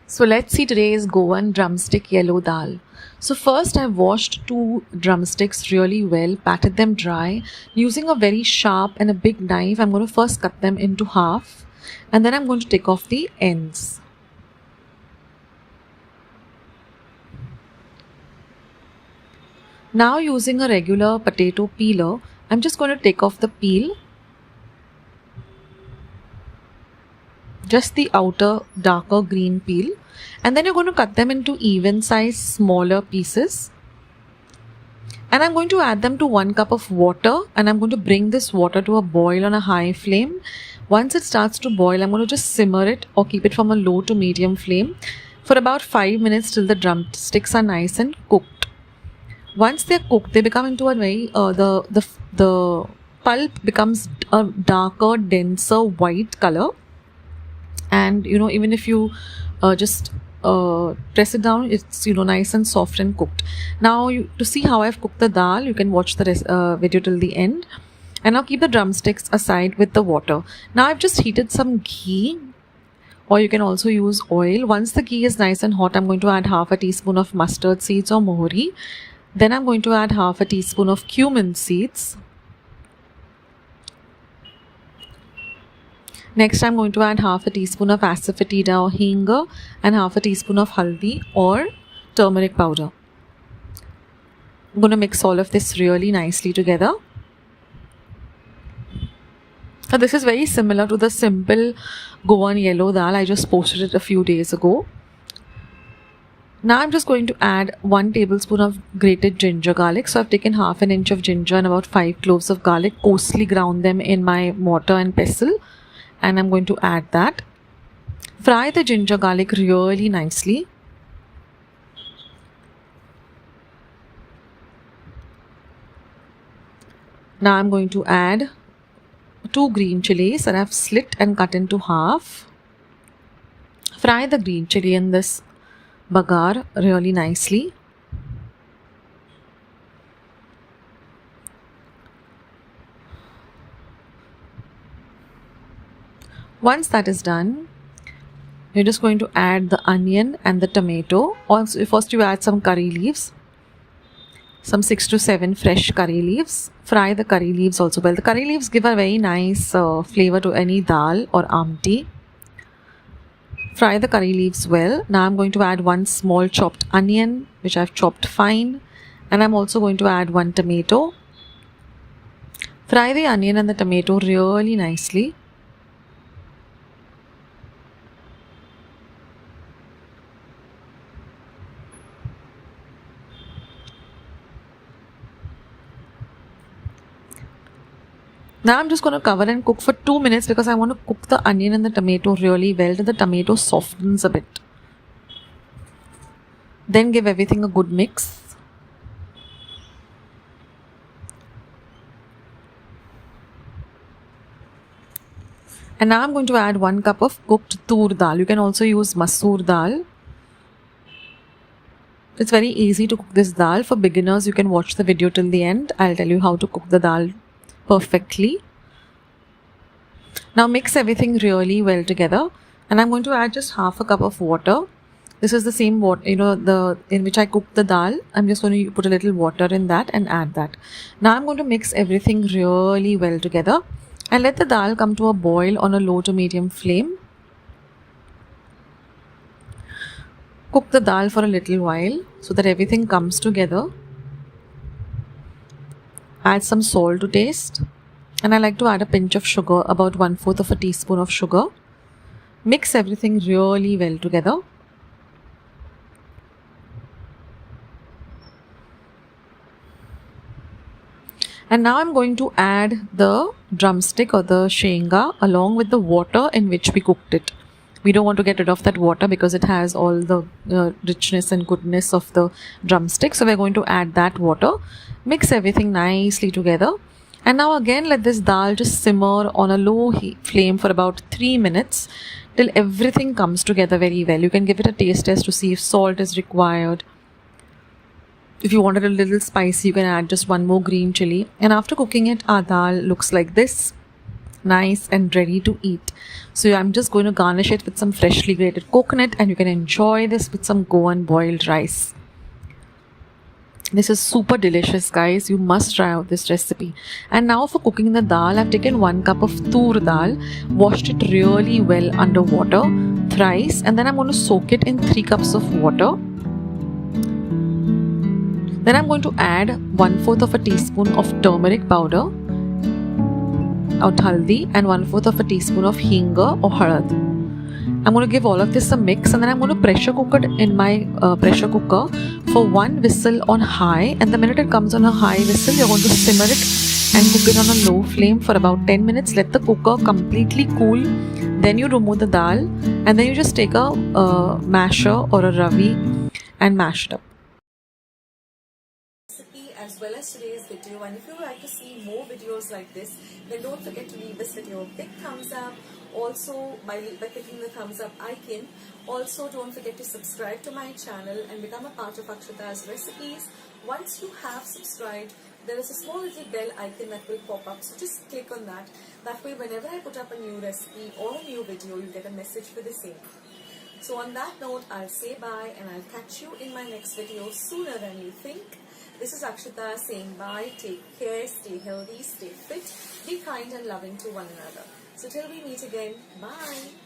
So let's see today's Goan drumstick yellow dal. So first I washed 2 drumsticks really well, patted them dry. Using a very sharp and a big knife, I'm going to first cut them into half and then I'm going to take off the ends. Now using a regular potato peeler, I'm just going to take off the peel. Just the outer darker green peel, and then you're going to cut them into even size smaller pieces, and I'm going to add them to 1 cup of water, and I'm going to bring this water to a boil on a high flame. Once it starts to boil, I'm going to just simmer it or keep it from a low to medium flame for about 5 minutes till the drumsticks are nice and cooked. Once they're cooked, they become into a very the pulp becomes a darker, denser white color. And even if you just press it down, it's nice and soft and cooked. Now to see how I've cooked the dal, you can watch the video till the end. And now keep the drumsticks aside with the water. Now I've just heated some ghee, or you can also use oil. Once the ghee is nice and hot, I'm going to add half a teaspoon of mustard seeds or mohuri. Then I'm going to add half a teaspoon of cumin seeds. Next, I'm going to add half a teaspoon of asafoetida or hing and half a teaspoon of haldi or turmeric powder. I'm going to mix all of this really nicely together. Now, this is very similar to the simple Goan yellow dal. I just posted it a few days ago. Now I'm just going to add 1 tablespoon of grated ginger garlic. So I've taken half an inch of ginger and about 5 cloves of garlic, coarsely ground them in my mortar and pestle. And I'm going to add that. Fry the ginger garlic really nicely. Now I'm going to add 2 green chilies that I've slit and cut into half. Fry the green chili in this bagar really nicely. Once that is done, you're just going to add the onion and the tomato. Also, first you add some curry leaves, some 6 to 7 fresh curry leaves. Fry the curry leaves also well. The curry leaves give a very nice flavor to any dal or amti. Fry the curry leaves well. Now I'm going to add 1 small chopped onion, which I've chopped fine. And I'm also going to add 1 tomato. Fry the onion and the tomato really nicely. Now I'm just going to cover and cook for 2 minutes because I want to cook the onion and the tomato really well till the tomato softens a bit. Then give everything a good mix. And now I'm going to add 1 cup of cooked Toor dal. You can also use masoor dal. It's very easy to cook this dal. For beginners, you can watch the video till the end. I'll tell you how to cook the dal perfectly. Now mix everything really well together, and I'm going to add just half a cup of water. This is the same water, in which I cooked the dal. I'm just going to put a little water in that and add that. Now I'm going to mix everything really well together and let the dal come to a boil on a low to medium flame. Cook the dal for a little while so that everything comes together. Add some salt to taste, and I like to add a pinch of sugar, about 1/4 of a teaspoon of sugar. Mix everything really well together. And now I'm going to add the drumstick or the shenga along with the water in which we cooked it. We don't want to get rid of that water because it has all the richness and goodness of the drumstick. So we're going to add that water. Mix everything nicely together. And now again let this dal just simmer on a low flame for about 3 minutes till everything comes together very well. You can give it a taste test to see if salt is required. If you want it a little spicy, you can add just 1 more green chili. And after cooking it, our dal looks like this. nice and ready to eat. So I'm just going to garnish it with some freshly grated coconut, and you can enjoy this with some Goan boiled rice. This is super delicious, guys. You must try out this recipe. And now for cooking the dal, I've taken 1 cup of Toor dal, washed it really well under water thrice, and then I'm going to soak it in 3 cups of water. Then I'm going to add 1/4 of a teaspoon of turmeric powder or haldi and 1/4 of a teaspoon of hing or harad. I'm going to give all of this a mix, and then I'm going to pressure cook it in my pressure cooker for 1 whistle on high, and the minute it comes on a high whistle, you're going to simmer it and cook it on a low flame for about 10 minutes. Let the cooker completely cool. Then you remove the dal, and then you just take a masher or a ravi and mash it up. As well as today's video, and if you would like to see more videos like this, then don't forget to leave this video a big thumbs up. Also, by clicking the thumbs up icon. Also, don't forget to subscribe to my channel and become a part of Akshata's recipes. Once you have subscribed, there is a small little bell icon that will pop up, so just click on that. That way, whenever I put up a new recipe or a new video, you get a message for the same. So on that note, I'll say bye, and I'll catch you in my next video sooner than you think. This is Akshata saying bye. Take care, stay healthy, stay fit, be kind and loving to one another. So till we meet again, bye.